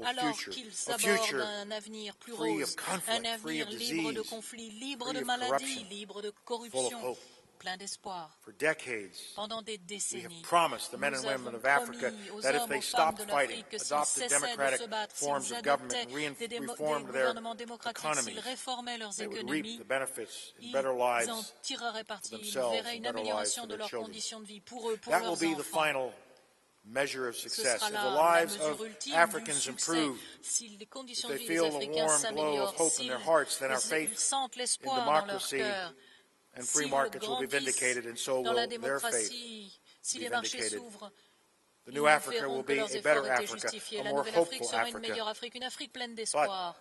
wonderful alors future, qu'ils a abordent future un avenir plus free rose, of conflict, un free avenir of libre de disease, conflits, libre free de of maladies, corruption, libre de full of corruption, hope. plein d'espoir. For decades, Pendant des we have décennies, promised the men nous and women avons of Africa promis aux that if hommes, they aux femmes stopped de fighting, l'Afrique que s'ils adopted cessaient de democratic se battre, forms s'ils of government, adoptaient and des reformed their gouvernements démocratiques, s'ils economies, réformaient leurs they would reap économies, the benefits and ils better en lives tireraient parti, ils themselves verraient and une better lives amélioration for de their leurs children. conditions de vie pour eux, pour That will leurs be the enfants. final measure of Ce success. sera If the la lives mesure of ultime du Africans succès. improve, Si les if conditions de they vie des feel the Africains warm glow of s'améliorent, hope in s'ils their hearts, then our faith sentent in l'espoir dans leur democracy cœur, and free s'ils markets will be grandissent vindicated, and so dans la will their faith démocratie, si be les marchés vindicated. s'ouvrent, The ils new Africa verront will que be leurs a efforts better étaient Africa, justifiés. a La more nouvelle Afrique hopeful sera une Africa. meilleure Afrique, une Afrique pleine d'espoir.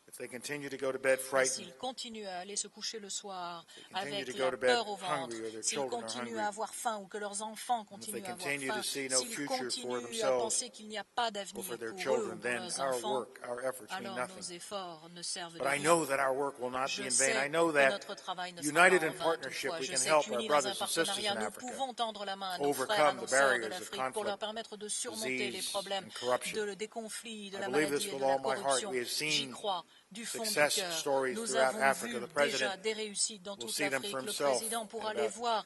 If they continue to go to bed Et frightened, s'ils continuent à aller se coucher le soir continue avec to go la to bed peur au ventre, hungry or their s'ils children are continuent hungry, à avoir faim ou que leurs enfants and if continuent they à avoir continue to faim, see no s'ils future for continuent à themselves penser qu'il n'y a pas or d'avenir for their pour eux ou children, pour then leurs our enfants, work, our efforts mean alors nothing. nos efforts ne servent de But I rien. know that our work will not be Je in vain. sais I know que that notre travail ne sera united pas in en vain partnership, toutefois. we Je can sais help our qu'unis dans un brothers and sisters partenariat, in nous Africa pouvons tendre la main à nos frères, à overcome nos the sœurs de barriers of l'Afrique pour leur conflict, permettre de surmonter les disease, problèmes and corruption. des conflits, de I la believe maladie this et de with la all my heart. corruption. We have J'y seen crois du fond du success cœur. stories Nous throughout avons Africa. vu The president déjà des réussites dans will toute see them l'Afrique. for Le himself président pourra in les voir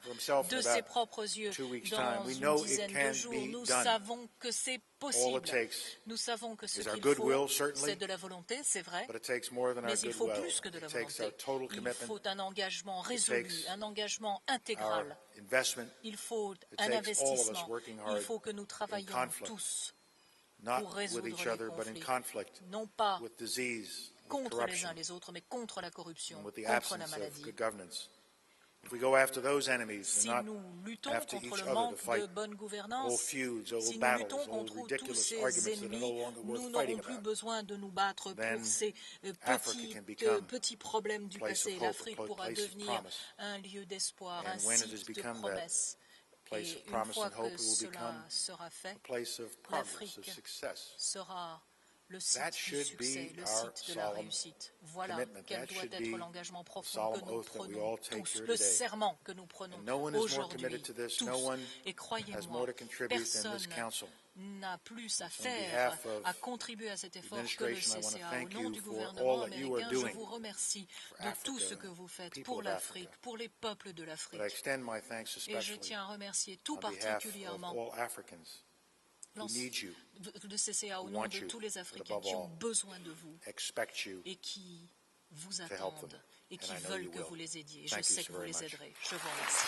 de ses about propres yeux 2 weeks' dans time. We une know it dizaine de can jours. be Nous done. savons que c'est All it possible. takes Nous savons que ce is our qu'il faut, goodwill, certainly, c'est de la volonté, c'est vrai, but it takes more than our mais il faut goodwill. plus que de la It takes volonté. our total Il commitment, faut un engagement résolu, takes un engagement our intégral. investment. Il faut It un takes all of us investissement. working Il hard faut que nous in travaillions conflict, tous not pour with résoudre each les other, but in conflits, conflict non pas with disease, with contre les corruption, uns les autres, mais contre la corruption, and with the contre la absence of maladie. good governance. If we go after those enemies Si and nous not luttons after contre each le other to manque de fight bonne old gouvernance, feuds, si old nous battles, luttons old contre tous ridiculous ces arguments that are no ennemis, longer nous worth n'aurons fighting plus about, besoin de nous battre then pour ces Africa can become petits problèmes du a place passé. of hope, L'Afrique a pourra place of devenir promise. un lieu d'espoir, un And when it has site de become that promesse. place Et of une promise fois and hope, que it will cela become sera a fait, place of progress, of l'Afrique success. sera le That site du should succès, be le our site de la solemn réussite. Voilà commitment. quel That doit should être be l'engagement the profond solemn que nous oath that we prenons all take tous, here le today. serment que nous prenons And no one is more aujourd'hui, committed to this. tous. No one Et has croyez-moi, more to contribute than personne this council. n'a plus à On faire, behalf of à contribuer à cet effort que le administration, I want to CCA. Au thank nom you du for gouvernement all that you are américain, je doing vous remercie for de Africa tout ce and que vous faites people pour of l'Afrique, Africa. pour les peuples de But I l'Afrique. extend my thanks Et je especially tiens à remercier tout on behalf of particulièrement all Africans who need you, le CCA au who nom want de you, tous les but Africains above qui ont all, besoin de vous expect you et qui vous to help them. attendent et qui And I know veulent you que will. vous les aidiez. Je Thank you sais so que vous very les much. aiderez. Je vous remercie.